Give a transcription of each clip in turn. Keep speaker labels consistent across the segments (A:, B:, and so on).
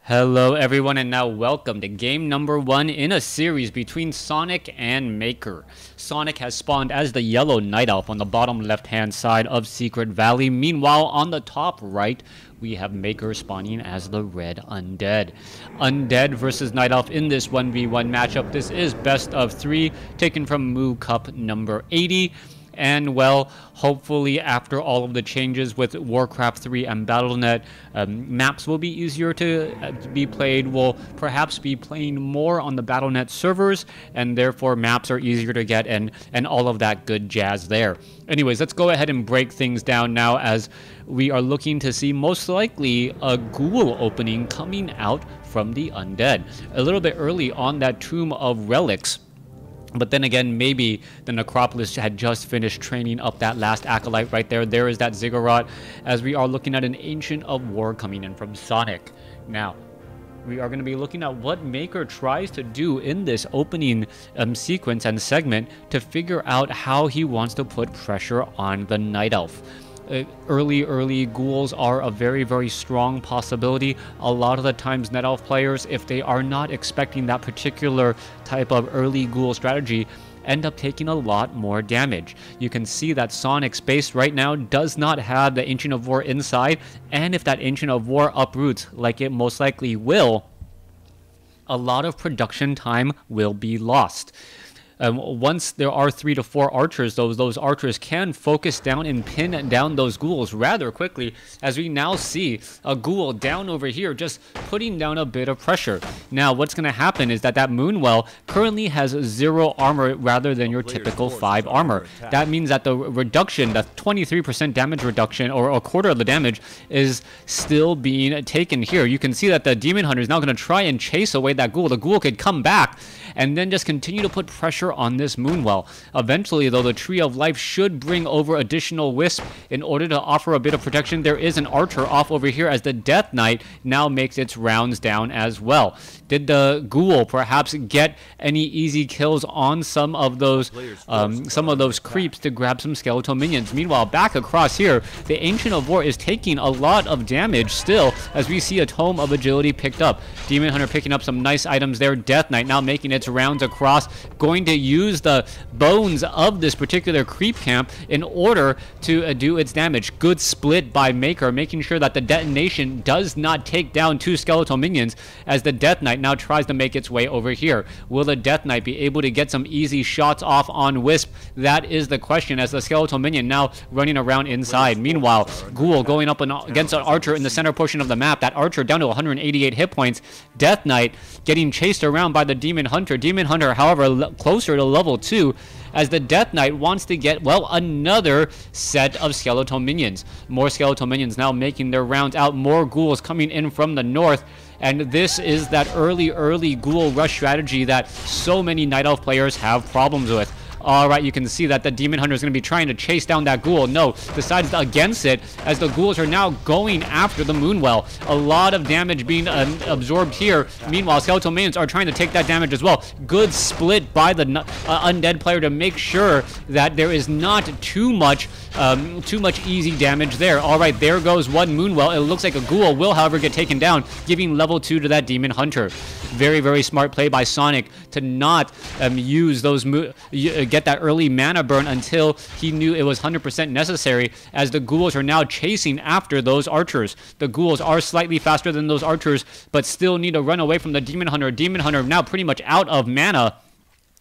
A: Hello everyone, and now welcome to game number 1 in a series between Sonik and Maker. Sonik has spawned as the yellow night elf on the bottom left hand side of Secret Valley. Meanwhile, on the top right, we have Maker spawning as the red Undead. Undead versus Night Elf in this 1v1 matchup. This is best of 3, taken from MooCup number 80. And well, hopefully after all of the changes with WarCraft 3 and Battle.net, maps will be easier to be played. We'll perhaps be playing more on the Battle.net servers, and therefore maps are easier to get and all of that good jazz there. Anyways, let's go ahead and break things down now, as we are looking to see most likely a ghoul opening coming out from the Undead. A little bit early on that Tomb of Relics. But then again, maybe the Necropolis had just finished training up that last Acolyte right there. There is that Ziggurat, as we are looking at an Ancient of War coming in from Sonik. Now, we are going to be looking at what Maker tries to do in this opening sequence and segment to figure out how he wants to put pressure on the Night Elf. Early ghouls are a very strong possibility. A lot of the times Night Elf players, if they are not expecting that particular type of early ghoul strategy, end up taking a lot more damage. You can see that Sonic's base right now does not have the Ancient of War inside, and if that Ancient of War uproots, like it most likely will, a lot of production time will be lost. Once there are 3 to 4 archers, those archers can focus down and pin down those ghouls rather quickly, as we now see a ghoul down over here just putting down a bit of pressure. Now what's going to happen is that Moonwell currently has 0 armor rather than your typical 5 armor. That means that the reduction, the 23% damage reduction, or a quarter of the damage, is still being taken here. You can see that the Demon Hunter is now going to try and chase away that ghoul. The ghoul could come back and then just continue to put pressure on this Moonwell. Eventually, though, the Tree of Life should bring over additional Wisp in order to offer a bit of protection. There is an Archer off over here, as the Death Knight now makes its rounds down as well. Did the Ghoul perhaps get any easy kills on some of those creeps to grab some skeletal minions? Meanwhile, back across here, the Ancient of War is taking a lot of damage still, as we see a Tome of Agility picked up. Demon Hunter picking up some nice items there. Death Knight now making its rounds across, going to use the bones of this particular creep camp in order to do its damage. Good split by Maker, making sure that the detonation does not take down 2 skeletal minions, as the Death Knight now tries to make its way over here. Will the Death Knight be able to get some easy shots off on Wisp? That is the question, as the skeletal minion now running around inside. Meanwhile, Ghoul going up against an Archer in the center portion of the map. That Archer down to 188 hit points. Death Knight getting chased around by the Demon Hunter. Demon Hunter, however, closer to level 2, as the Death Knight wants to get, well, another set of skeletal minions. More skeletal minions now making their rounds out. More ghouls coming in from the north. And this is that early ghoul rush strategy that so many Night Elf players have problems with. Alright, you can see that the Demon Hunter is going to be trying to chase down that ghoul. No, decides against it, as the ghouls are now going after the Moonwell. A lot of damage being absorbed here. Meanwhile, skeletal minions are trying to take that damage as well. Good split by the Undead player to make sure that there is not too much easy damage there. Alright, there goes one Moonwell. It looks like a ghoul will, however, get taken down, giving level 2 to that Demon Hunter. Very smart play by Sonik to not use those get that early mana burn until he knew it was 100% necessary, as the ghouls are now chasing after those archers. The ghouls are slightly faster than those archers, but still need to run away from the Demon Hunter. Demon Hunter now pretty much out of mana.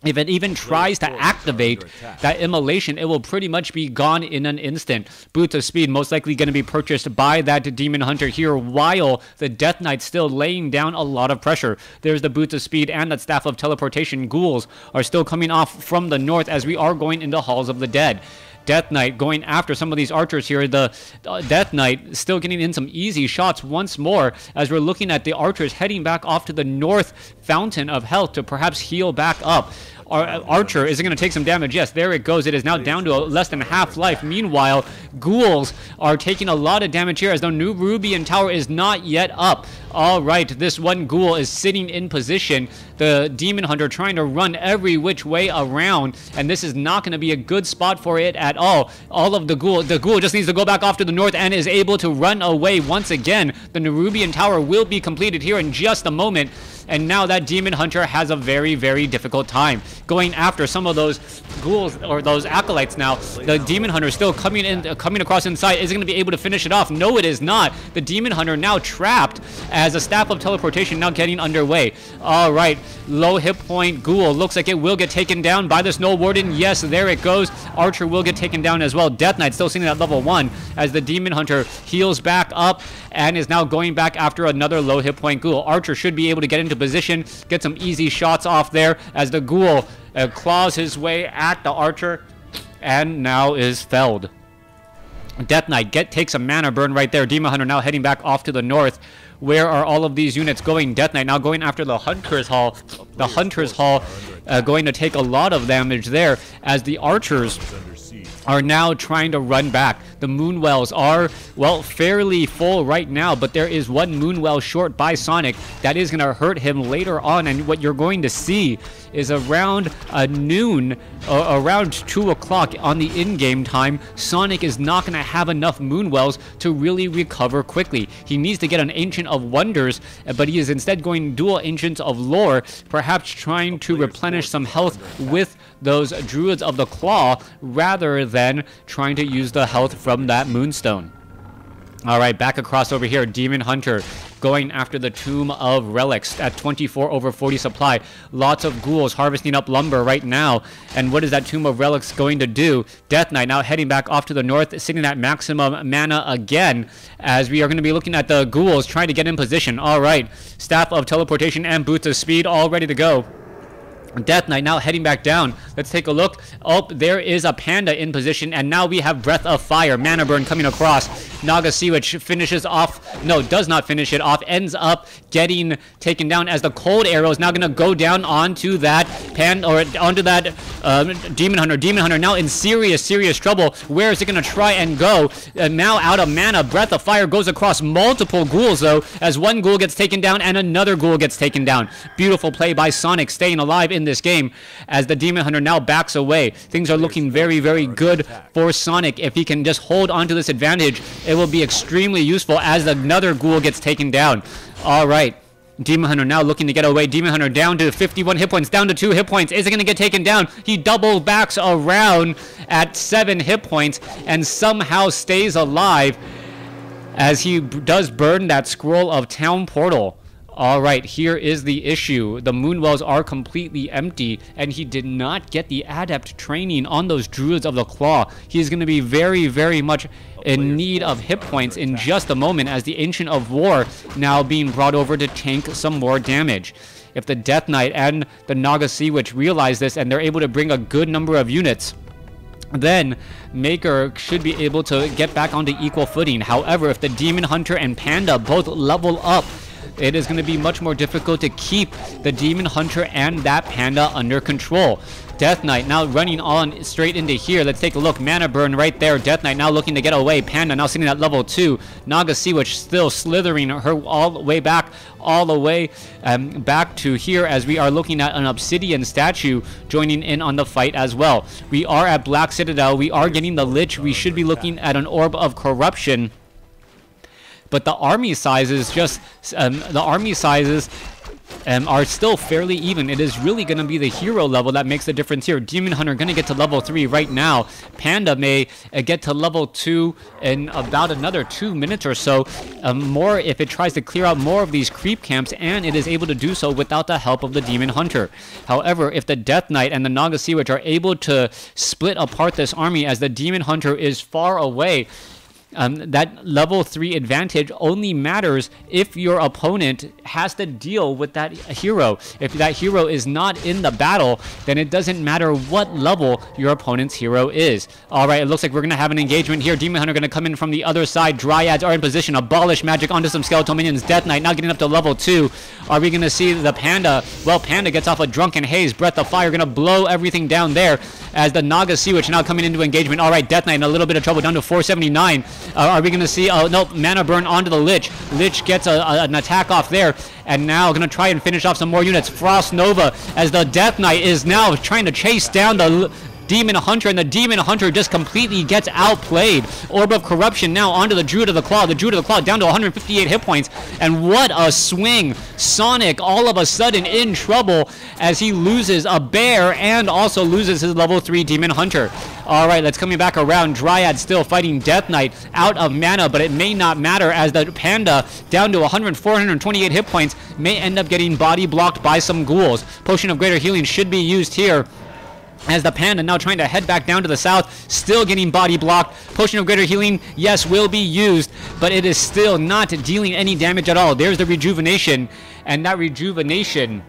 A: If it even tries to activate that immolation, it will pretty much be gone in an instant. Boots of Speed most likely going to be purchased by that Demon Hunter here, while the Death Knight still laying down a lot of pressure. There's the Boots of Speed and that Staff of Teleportation. Ghouls are still coming off from the north, as we are going into Halls of the Dead. Death Knight going after some of these archers here. The Death Knight still getting in some easy shots once more, as we're looking at the archers heading back off to the north fountain of health to perhaps heal back up. Archer, is it going to take some damage? Yes, there it goes. It is now down to less than half life. Meanwhile, ghouls are taking a lot of damage here as the new Rubian tower is not yet up. All right, this one ghoul is sitting in position. The Demon Hunter trying to run every which way around, and this is not going to be a good spot for it at all. All of the ghoul just needs to go back off to the north and is able to run away once again. The Nerubian tower will be completed here in just a moment. And now that Demon Hunter has a very, very difficult time going after some of those ghouls or those acolytes now. The Demon Hunter still coming across inside. Is it going to be able to finish it off? No, it is not. The Demon Hunter now trapped as a Staff of Teleportation now getting underway. All right, low hit point ghoul. Looks like it will get taken down by the Snow Warden. Yes, there it goes. Archer will get taken down as well. Death Knight still sitting at level 1 as the Demon Hunter heals back up and is now going back after another low hit point ghoul. Archer should be able to get into position, get some easy shots off there as the ghoul claws his way at the Archer and now is felled. Death Knight takes a mana burn right there. Demon Hunter now heading back off to the north. Where are all of these units going? Death Knight now going after the Hunter's Hall. The Hunter's Hall going to take a lot of damage there as the archers are now trying to run back. The Moonwells are, well, fairly full right now, but there is one Moonwell short by Sonik. That is going to hurt him later on, and what you're going to see is around noon, around 2 o'clock on the in-game time, Sonik is not going to have enough Moonwells to really recover quickly. He needs to get an Ancient of Wonders, but he is instead going dual Ancients of Lore, perhaps trying to replenish some health with those Druids of the Claw rather than trying to use the health from that Moonstone. All right, back across over here, Demon Hunter going after the Tomb of Relics at 24/40 supply. Lots of ghouls harvesting up lumber right now. And what is that Tomb of Relics going to do? Death Knight now heading back off to the north, sitting at maximum mana again, as we are going to be looking at the ghouls trying to get in position. All right, Staff of Teleportation and Boots of Speed all ready to go. Death Knight now heading back down. Let's take a look. Oh, there is a panda in position, and now we have Breath of Fire. Mana Burn coming across. Naga Sea Witch finishes off. No, does not finish it off. Ends up getting taken down as the Cold Arrow is now going to go down onto that Demon Hunter. Demon Hunter now in serious trouble. Where is it going to try and go? Now out of mana. Breath of Fire goes across multiple ghouls, though, as one ghoul gets taken down and another ghoul gets taken down. Beautiful play by Sonik, staying alive in this game as the Demon Hunter now backs away. Things are looking very, very good for Sonik. If he can just hold on to this advantage, it will be extremely useful as another ghoul gets taken down. All right. Demon Hunter now looking to get away. Demon Hunter down to 51 hit points, down to 2 hit points. Is it going to get taken down? He double backs around at 7 hit points and somehow stays alive as he does burn that Scroll of Town Portal. All right, here is the issue. The Moonwells are completely empty, and he did not get the Adept training on those Druids of the Claw. He is going to be very, very much in need of hit points in just a moment as the Ancient of War now being brought over to tank some more damage. If the Death Knight and the Naga Sea Witch realize this and they're able to bring a good number of units, then Maker should be able to get back onto equal footing. However, if the Demon Hunter and Panda both level up, it is going to be much more difficult to keep the Demon Hunter and that Panda under control. Death Knight now running on straight into here. Let's take a look. Mana Burn right there. Death Knight now looking to get away. Panda now sitting at level 2. Naga Sea Witch still slithering her all the way back to here as we are looking at an Obsidian statue joining in on the fight as well. We are at Black Citadel. We are getting the Lich. We should be looking at an Orb of Corruption. But the army sizes are still fairly even. It is really going to be the hero level that makes the difference here. Demon Hunter going to get to level 3 right now. Panda may get to level 2 in about another 2 minutes or so. More if it tries to clear out more of these creep camps, and it is able to do so without the help of the Demon Hunter. However, if the Death Knight and the Naga Sea Witch are able to split apart this army as the Demon Hunter is far away, That level 3 advantage only matters if your opponent has to deal with that hero. If that hero is not in the battle, then it doesn't matter what level your opponent's hero is. Alright, it looks like we're going to have an engagement here. Demon Hunter going to come in from the other side. Dryads are in position. Abolish magic onto some skeletal minions. Death Knight now getting up to level 2. Are we going to see the Panda? Well, Panda gets off a Drunken Haze. Breath of Fire going to blow everything down there as the Naga Sea Witch now coming into engagement. Alright, Death Knight in a little bit of trouble, down to 479. Are we going to see, no, Mana Burn onto the Lich. Lich gets an attack off there, and now going to try and finish off some more units. Frost Nova, as the Death Knight is now trying to chase down the Demon Hunter, and the Demon Hunter just completely gets outplayed. Orb of Corruption now onto the Druid of the Claw. The Druid of the Claw down to 158 hit points, and what a swing. Sonic all of a sudden in trouble as he loses a bear and also loses his level 3 Demon Hunter. Alright, let's coming back around. Dryad still fighting Death Knight, out of mana, but it may not matter as the Panda, down to 128 hit points, may end up getting body blocked by some ghouls. Potion of Greater Healing should be used here, as the Panda now trying to head back down to the south, still getting body blocked. Potion of Greater Healing, yes, will be used, but it is still not dealing any damage at all. There's the rejuvenation, and that rejuvenation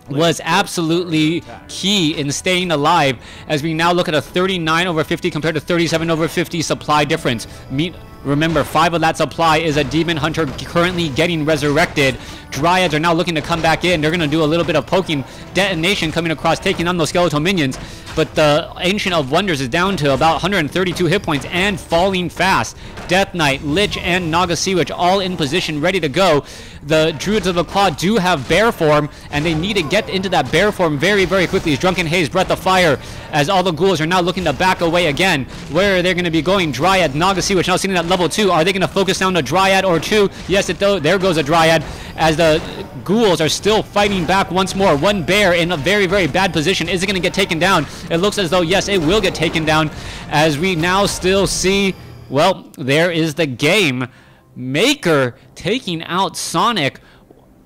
A: was absolutely key in staying alive, as we now look at a 39/50 compared to 37/50 supply difference. Remember, 5 of that supply is a Demon Hunter currently getting resurrected. Dryads are now looking to come back in. They're going to do a little bit of poking. Detonation coming across, taking on those skeletal minions. But the Ancient of Wonders is down to about 132 hit points and falling fast. Death Knight, Lich, and Naga Sea Witch all in position, ready to go. The Druids of the Claw do have bear form, and they need to get into that bear form very, very quickly. Drunken Haze, Breath of Fire, as all the ghouls are now looking to back away again. Where are they going to be going? Dryad, Naga Sea Witch now sitting at level 2. Are they going to focus down a Dryad or 2? Yes, there goes a Dryad, as the ghouls are still fighting back once more. One bear in a very, very bad position. Is it going to get taken down? It looks as though, yes, it will get taken down, as we now still see, well, there is the game. Maker taking out Sonic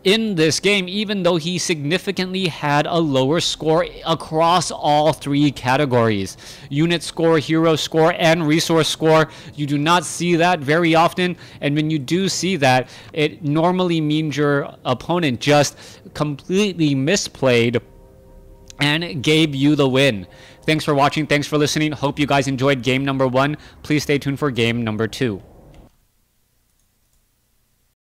A: in this game, even though he significantly had a lower score across all 3 categories. Unit score, hero score, and resource score. You do not see that very often, and when you do see that, it normally means your opponent just completely misplayed and gave you the win. Thanks for watching. Thanks for listening. Hope you guys enjoyed game number 1. Please stay tuned for game number 2.